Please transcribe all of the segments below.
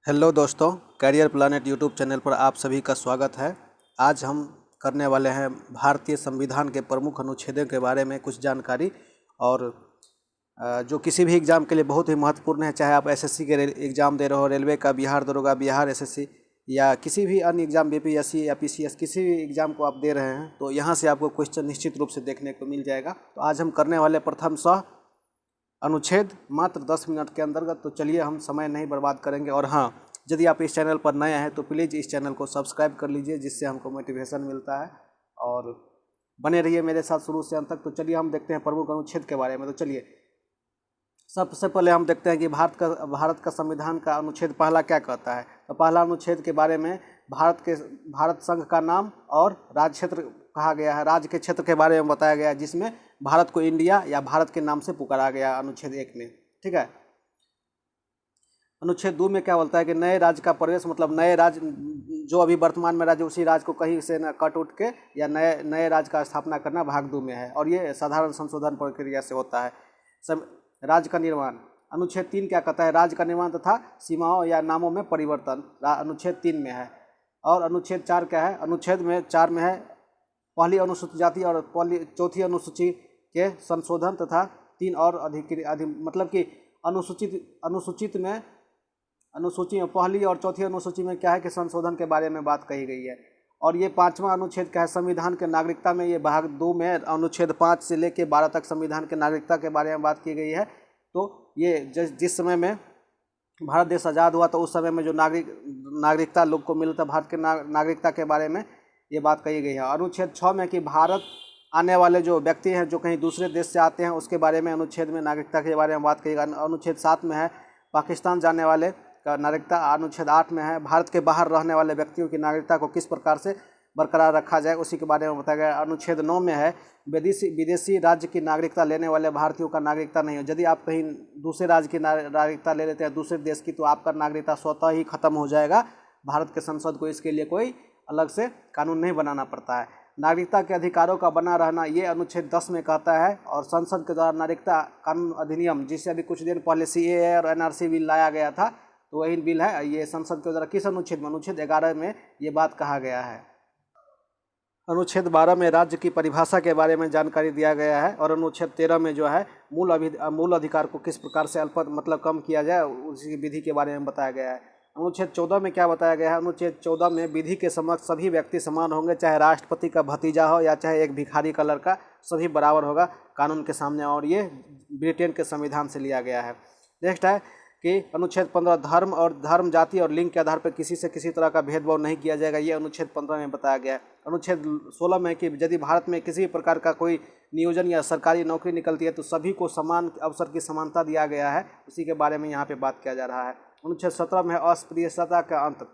Hello दोस्तों, career planet YouTube channel पर आप सभी का स्वागत है। आज हम करने वाले हैं भारतीय संविधान के प्रमुख अनुच्छेदों के बारे में कुछ जानकारी और जो किसी भी एग्ज़ाम के लिए बहुत ही महत्वपूर्ण है। चाहे आप एसएससी के एग्ज़ाम दे रहे हो, रेलवे का, बिहार दरोगा, बिहार एसएससी या किसी भी अन्य एग्ज़ाम बीपीएससी या पीसीएस किसी भी एग्ज़ाम को आप दे रहे हैं तो यहाँ से आपको क्वेश्चन निश्चित रूप से देखने को मिल जाएगा। तो आज हम करने वाले प्रथम अनुच्छेद मात्र 10 मिनट के अंतर्गत। तो चलिए हम समय नहीं बर्बाद करेंगे। और हाँ, यदि आप इस चैनल पर नए हैं तो प्लीज़ इस चैनल को सब्सक्राइब कर लीजिए, जिससे हमको मोटिवेशन मिलता है और बने रहिए मेरे साथ शुरू से अंत तक। तो चलिए हम देखते हैं प्रमुख अनुच्छेद के बारे में। तो चलिए सबसे पहले हम देखते हैं कि भारत का संविधान का अनुच्छेद पहला क्या कहता है। तो पहला अनुच्छेद के बारे में भारत संघ का नाम और राज्य क्षेत्र कहा गया है। राज्य के क्षेत्र के बारे में बताया गया है, जिसमें भारत को इंडिया या भारत के नाम से पुकारा गया अनुच्छेद 1 में। ठीक है। अनुच्छेद 2 में क्या बोलता है कि नए राज्य का प्रवेश, मतलब नए राज्य जो अभी वर्तमान में राज्य, उसी राज्य को कहीं से न कट उठ के या नए राज्य का स्थापना करना भाग 2 में है, और ये साधारण संशोधन प्रक्रिया से होता है। राज्य का निर्माण, अनुच्छेद 3 क्या कहता है? राज्य का निर्माण तथा सीमाओं या नामों में परिवर्तन, अनुच्छेद 3 में है। और अनुच्छेद 4 क्या है? अनुच्छेद में 4 में है पहली अनुसूचित जाति और चौथी अनुसूची के संशोधन तथा 3 और मतलब कि अनुसूची में पहली और चौथी अनुसूची में क्या है कि संशोधन के बारे में बात कही गई है। और ये 5वां अनुच्छेद क्या है? संविधान के नागरिकता में, ये भाग 2 में अनुच्छेद 5 से लेकर 12 तक संविधान के नागरिकता के बारे में बात की गई है। तो ये जिस समय में भारत देश आज़ाद हुआ तो उस समय में जो नागरिकता लोग को मिलता, भारत के नागरिकता के बारे में ये बात कही गई है। अनुच्छेद 6 में कि भारत आने वाले जो व्यक्ति हैं जो कहीं दूसरे देश से आते हैं उसके बारे में अनुच्छेद में नागरिकता के बारे में बात कही गई। अनुच्छेद 7 में है पाकिस्तान जाने वाले का नागरिकता। अनुच्छेद 8 में है भारत के बाहर रहने वाले व्यक्तियों की नागरिकता को किस प्रकार से बरकरार रखा जाए, उसी के बारे में बताया गया। अनुच्छेद 9 में है विदेशी राज्य की नागरिकता लेने वाले भारतीयों का नागरिकता नहीं हो। यदि आप कहीं दूसरे राज्य की नागरिकता ले लेते हैं, दूसरे देश की, तो आपका नागरिकता स्वतः ही खत्म हो जाएगा। भारत के संसद को इसके लिए कोई अलग से कानून नहीं बनाना पड़ता है। नागरिकता के अधिकारों का बना रहना, ये अनुच्छेद 10 में कहता है। और संसद के द्वारा नागरिकता कानून अधिनियम, जिससे अभी कुछ दिन पहले सीएए और एनआरसी बिल लाया गया था, तो वही बिल है। ये संसद के द्वारा किस अनुच्छेद में? अनुच्छेद 11 में ये बात कहा गया है। अनुच्छेद 12 में राज्य की परिभाषा के बारे में जानकारी दिया गया है। और अनुच्छेद 13 में जो है मूल अधिकार को किस प्रकार से मतलब कम किया जाए, उसी विधि के बारे में बताया गया है। अनुच्छेद 14 में क्या बताया गया है? अनुच्छेद 14 में विधि के समक्ष सभी व्यक्ति समान होंगे, चाहे राष्ट्रपति का भतीजा हो या चाहे एक भिखारी का लड़का, सभी बराबर होगा कानून के सामने। और ये ब्रिटेन के संविधान से लिया गया है। नेक्स्ट है कि अनुच्छेद 15 धर्म, जाति और लिंग के आधार पर किसी से किसी तरह का भेदभाव नहीं किया जाएगा, ये अनुच्छेद 15 में बताया गया है। अनुच्छेद 16 में कि यदि भारत में किसी प्रकार का कोई नियोजन या सरकारी नौकरी निकलती है तो सभी को समान अवसर की समानता दिया गया है, उसी के बारे में यहाँ पे बात किया जा रहा है। अनुच्छेद 17 में अस्पृश्यता का अंत,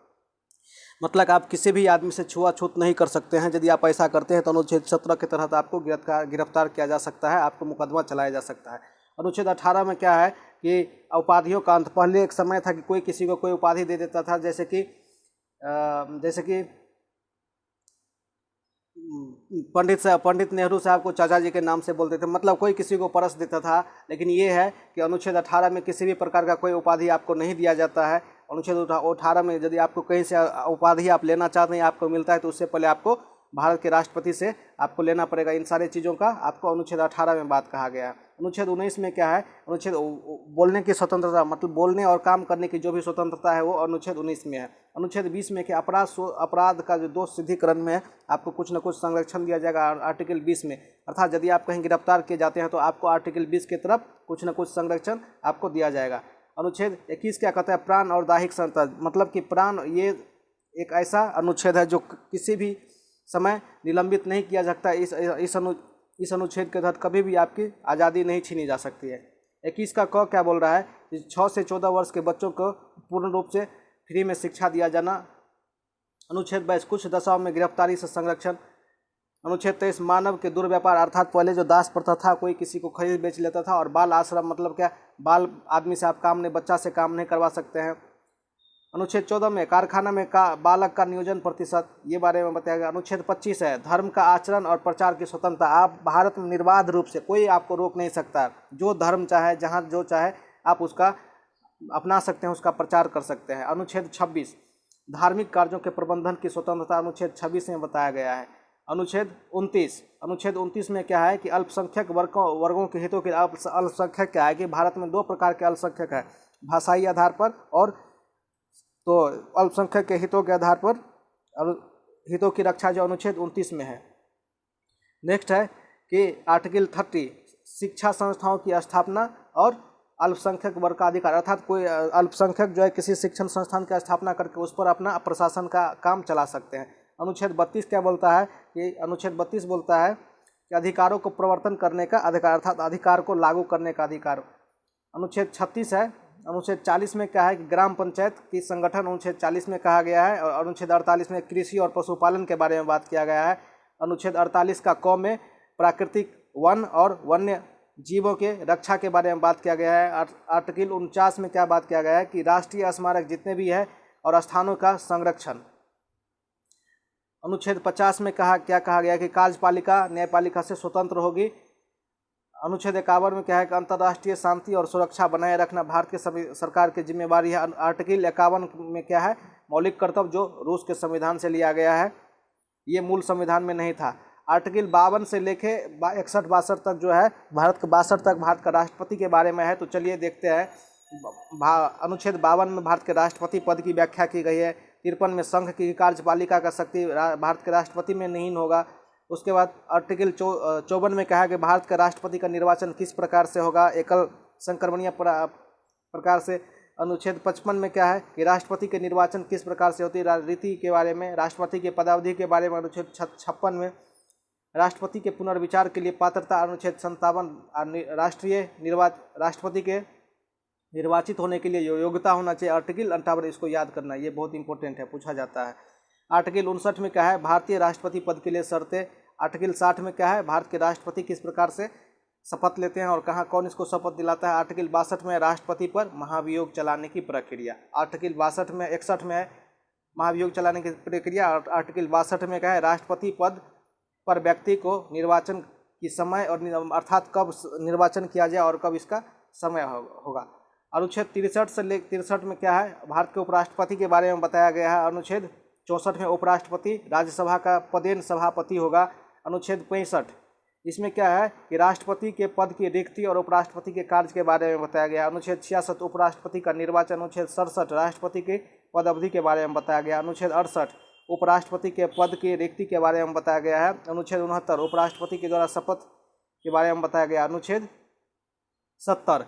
मतलब आप किसी भी आदमी से छुआछूत नहीं कर सकते हैं। यदि आप ऐसा करते हैं तो अनुच्छेद 17 के तहत आपको गिरफ्तार किया जा सकता है, आपको मुकदमा चलाया जा सकता है। अनुच्छेद 18 में क्या है कि उपाधियों का अंत। पहले एक समय था कि कोई किसी को कोई उपाधि दे देता था, जैसे कि पंडित नेहरू साहब को चाचा जी के नाम से बोलते थे, मतलब कोई किसी को परस देता था। लेकिन ये है कि अनुच्छेद 18 में किसी भी प्रकार का कोई उपाधि आपको नहीं दिया जाता है। अनुच्छेद 18 में यदि आपको कहीं से उपाधि आप लेना चाहते हैं, आपको मिलता है, तो उससे पहले आपको भारत के राष्ट्रपति से आपको लेना पड़ेगा। इन सारी चीज़ों का आपको अनुच्छेद 18 में बात कहा गया है। अनुच्छेद 19 में क्या है? अनुच्छेद बोलने की स्वतंत्रता, मतलब बोलने और काम करने की जो भी स्वतंत्रता है वो अनुच्छेद 19 में है। अनुच्छेद 20 में कि अपराध का जो दोष सिद्धिकरण में आपको कुछ न कुछ संरक्षण दिया जाएगा, आर्टिकल 20 में। अर्थात यदि आप कहीं गिरफ्तार किए जाते हैं तो आपको आर्टिकल 20 की तरफ कुछ न कुछ संरक्षण आपको दिया जाएगा। अनुच्छेद 21 क्या कहता है? प्राण और दैहिक स्वतंत्रता, मतलब कि प्राण, ये एक ऐसा अनुच्छेद है जो किसी भी समय निलंबित नहीं किया जाता। इस अनुच्छेद के तहत कभी भी आपकी आज़ादी नहीं छीनी जा सकती है। 21 का क क्या बोल रहा है? 6 से 14 वर्ष के बच्चों को पूर्ण रूप से फ्री में शिक्षा दिया जाना। अनुच्छेद 22 कुछ दशाओं में गिरफ्तारी से संरक्षण। अनुच्छेद 23 मानव के दुर्व्यापार, अर्थात पहले जो दास प्रथा था, कोई किसी को खरीद बेच लेता था। और बाल आश्रम, मतलब क्या, बाल आदमी से आप बच्चा से काम नहीं करवा सकते हैं। अनुच्छेद 14 में कारखाना में बालक का नियोजन प्रतिशत, ये बारे में बताया गया। अनुच्छेद 25 है धर्म का आचरण और प्रचार की स्वतंत्रता। आप भारत में निर्बाध रूप से कोई आपको रोक नहीं सकता, जो धर्म चाहे, जहाँ जो चाहे आप उसका अपना सकते हैं, उसका प्रचार कर सकते हैं। अनुच्छेद 26 धार्मिक कार्यों के प्रबंधन की स्वतंत्रता अनुच्छेद 26 में बताया गया है। अनुच्छेद 29 में क्या है कि अल्पसंख्यक वर्गों के हितों के अल्पसंख्यक क्या है कि भारत में दो प्रकार के अल्पसंख्यक है, भाषाई आधार पर और तो अल्पसंख्यक के हितों के आधार पर हितों की रक्षा जो अनुच्छेद 29 में है। नेक्स्ट है कि आर्टिकल 30 शिक्षा संस्थाओं की स्थापना और अल्पसंख्यक वर्ग का अधिकार, अर्थात कोई अल्पसंख्यक जो है किसी शिक्षण संस्थान की स्थापना करके उस पर अपना प्रशासन का काम चला सकते हैं। अनुच्छेद 32 क्या बोलता है कि अनुच्छेद 32 बोलता है कि अधिकारों को प्रवर्तन करने का अधिकार, अर्थात अधिकार को लागू करने का अधिकार। अनुच्छेद 36 है। अनुच्छेद 40 में क्या है कि ग्राम पंचायत की संगठन अनुच्छेद 40 में कहा गया है, और अनुच्छेद 48 में कृषि और पशुपालन के बारे में बात किया गया है। अनुच्छेद 48 का क में प्राकृतिक वन और वन्य जीवों के रक्षा के बारे में बात किया गया है। आर्टिकल 49 में क्या बात किया गया है कि राष्ट्रीय स्मारक जितने भी है और स्थानों का संरक्षण। अनुच्छेद 50 में क्या कहा गया है कि कार्यपालिका न्यायपालिका से स्वतंत्र होगी। अनुच्छेद 51 में क्या है कि अंतर्राष्ट्रीय शांति और सुरक्षा बनाए रखना भारत के सभी सरकार की जिम्मेवारी है। आर्टिकल 51 में क्या है, मौलिक कर्तव्य जो रूस के संविधान से लिया गया है, ये मूल संविधान में नहीं था। आर्टिकल 52 से लेके 61-62 तक जो है भारत के 62 तक भारत का राष्ट्रपति के बारे में है। तो चलिए देखते हैं। अनुच्छेद 52 में भारत के राष्ट्रपति पद की व्याख्या की गई है। 53 में संघ की कार्यपालिका का शक्ति भारत के राष्ट्रपति में नहीं होगा। उसके बाद आर्टिकल 54 में कहा कि भारत के राष्ट्रपति का निर्वाचन किस प्रकार से होगा, एकल संक्रमणीय प्रकार से। अनुच्छेद 55 में क्या है कि राष्ट्रपति के निर्वाचन किस प्रकार से होती है, रीति के बारे में। राष्ट्रपति के पदावधि के बारे में अनुच्छेद 56 में। राष्ट्रपति के पुनर्विचार के लिए पात्रता अनुच्छेद 57। राष्ट्रपति के निर्वाचित होने के लिए योग्यता होना चाहिए, आर्टिकल 58। इसको याद करना, ये बहुत इंपॉर्टेंट है, पूछा जाता है। आर्टिकल 59 में क्या है, भारतीय राष्ट्रपति पद के लिए शर्तें। आर्टिकल 60 में क्या है, भारत के राष्ट्रपति किस प्रकार से शपथ लेते हैं और कहाँ कौन इसको शपथ दिलाता है। आर्टिकल 62 में राष्ट्रपति पर महाभियोग चलाने की प्रक्रिया। आर्टिकल 61 में महाभियोग चलाने की प्रक्रिया। आर्टिकल 62 में क्या है, राष्ट्रपति पद पर व्यक्ति को निर्वाचन की समय और अर्थात कब निर्वाचन किया जाए और कब इसका समय होगा। अनुच्छेद 63 से लेकर 63 में क्या है, भारत के उपराष्ट्रपति के बारे में बताया गया है। अनुच्छेद 64 में उपराष्ट्रपति राज्यसभा का पदेन सभापति होगा। अनुच्छेद 65 इसमें क्या है कि राष्ट्रपति के पद की रिक्ति और उपराष्ट्रपति के कार्य के बारे में बताया गया। अनुच्छेद 66 उपराष्ट्रपति का निर्वाचन। अनुच्छेद 67 राष्ट्रपति के पद अवधि के बारे में बताया गया। अनुच्छेद 68 उपराष्ट्रपति के पद की रिक्ति के बारे में बताया गया है। अनुच्छेद 69 उपराष्ट्रपति के द्वारा शपथ के बारे में बताया गया। अनुच्छेद 70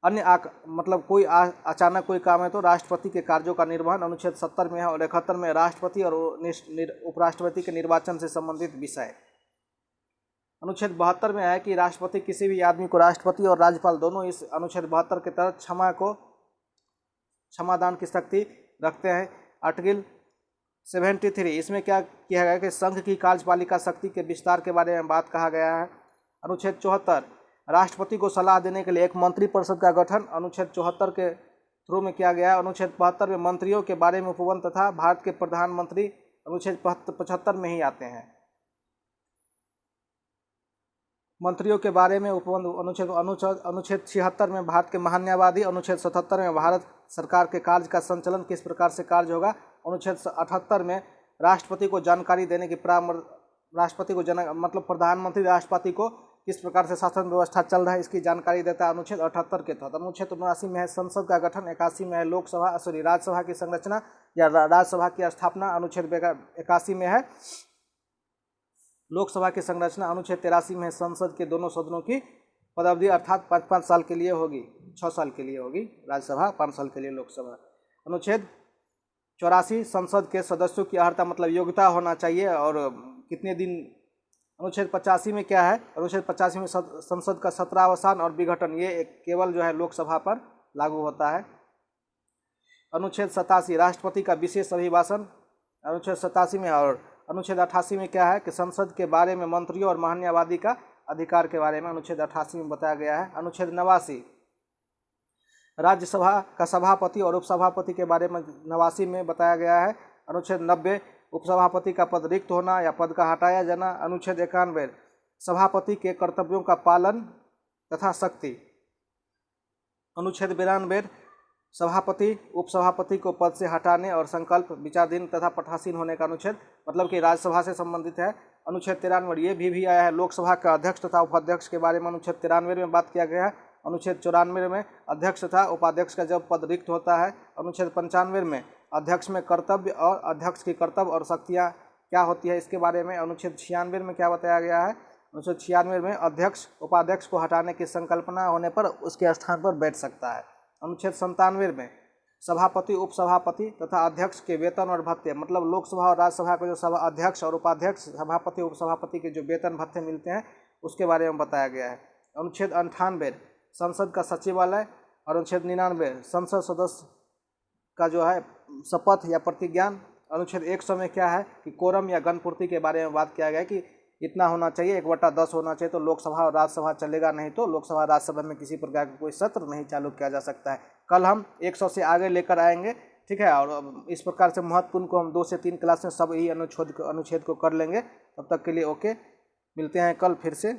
अन्य मतलब कोई अचानक कोई काम है तो राष्ट्रपति के कार्यों का निर्वहन अनुच्छेद 70 में है। और 71 में राष्ट्रपति और उपराष्ट्रपति के निर्वाचन से संबंधित विषय। अनुच्छेद 72 में है कि राष्ट्रपति किसी भी आदमी को राष्ट्रपति और राज्यपाल दोनों इस अनुच्छेद 72 के तहत क्षमादान की शक्ति रखते हैं। आर्टिकल 73 इसमें क्या किया गया कि संघ की कार्यपालिका शक्ति के विस्तार के बारे में बात कहा गया है। अनुच्छेद 74 राष्ट्रपति को सलाह देने के लिए एक मंत्रिपरिषद का गठन अनुच्छेद 74 के थ्रू में किया गया है। अनुच्छेद 72 में मंत्रियों के बारे में उपवन तथा भारत के प्रधानमंत्री अनुच्छेद 75 में ही आते हैं। मंत्रियों के बारे में उपवन अनुच्छेद 76 में भारत के महान्यायवादी। अनुच्छेद 77 में भारत सरकार के कार्य का संचालन किस प्रकार से कार्य होगा। अनुच्छेद 78 में राष्ट्रपति को जानकारी देने की मतलब प्रधानमंत्री राष्ट्रपति को किस प्रकार से शासन व्यवस्था चल रहा है इसकी जानकारी देता है अनुच्छेद 78 के तहत। अनुच्छेद 79 में है संसद का गठन। 81 में है राज्यसभा की संरचना या राज्यसभा की स्थापना। अनुच्छेद 81 में है लोकसभा की संरचना। अनुच्छेद 83 में है संसद के दोनों सदनों की पदावधि अर्थात 5-5 साल के लिए होगी, 6 साल के लिए होगी राज्यसभा, 5 साल के लिए लोकसभा। अनुच्छेद 84 संसद के सदस्यों की अर्हता मतलब योग्यता होना चाहिए और कितने दिन। अनुच्छेद 85 में क्या है, अनुच्छेद 85 में संसद का सत्रावसान और विघटन ये केवल जो है लोकसभा पर लागू होता है। अनुच्छेद 87 राष्ट्रपति का विशेष अभिभाषण अनुच्छेद 87 में। और अनुच्छेद 88 में क्या है कि संसद के बारे में मंत्रियों और महान्यायवादी का अधिकार के बारे में अनुच्छेद 88 में बताया गया है। अनुच्छेद 89 राज्यसभा का सभापति और उपसभापति के बारे में 89 में बताया गया है। अनुच्छेद 90 उपसभापति का पद रिक्त होना या पद का हटाया जाना। अनुच्छेद 91 सभापति के कर्तव्यों का पालन तथा शक्ति। अनुच्छेद 92 सभापति उपसभापति को पद से हटाने और संकल्प विचाराधीन तथा पठासीन होने का अनुच्छेद, मतलब कि राज्यसभा से संबंधित है। अनुच्छेद 93 ये भी आया है। लोकसभा का अध्यक्ष तथा उपाध्यक्ष के बारे में अनुच्छेद 93 में बात किया गया है। अनुच्छेद 94 में अध्यक्ष तथा उपाध्यक्ष का जब पद रिक्त होता है। अनुच्छेद 95 में अध्यक्ष में कर्तव्य और अध्यक्ष की कर्तव्य और शक्तियाँ क्या होती है इसके बारे में। अनुच्छेद 96 में क्या बताया गया है, अनुच्छेद 96 में अध्यक्ष उपाध्यक्ष को हटाने की संकल्पना होने पर उसके स्थान पर बैठ सकता है। अनुच्छेद 97 में सभापति उपसभापति तथा अध्यक्ष के वेतन और भत्ते, मतलब लोकसभा और राज्यसभा के जो सभा अध्यक्ष और उपाध्यक्ष सभापति उपसभापति के जो वेतन भत्ते मिलते हैं उसके बारे में बताया गया है। अनुच्छेद 98 संसद का सचिवालय और अनुच्छेद 99 संसद सदस्य का जो है शपथ या प्रतिज्ञान। अनुच्छेद 100 में क्या है कि कोरम या गणपूर्ति के बारे में बात किया गया है कि इतना होना चाहिए, 1/10 होना चाहिए, तो लोकसभा और राज्यसभा चलेगा, नहीं तो लोकसभा राज्यसभा में किसी प्रकार का कोई सत्र नहीं चालू किया जा सकता है। कल हम 100 से आगे लेकर आएंगे, ठीक है, और इस प्रकार से महत्वपूर्ण को हम 2 से 3 क्लास में सब यही अनुच्छेद को कर लेंगे। तब तक के लिए ओके, मिलते हैं कल फिर से।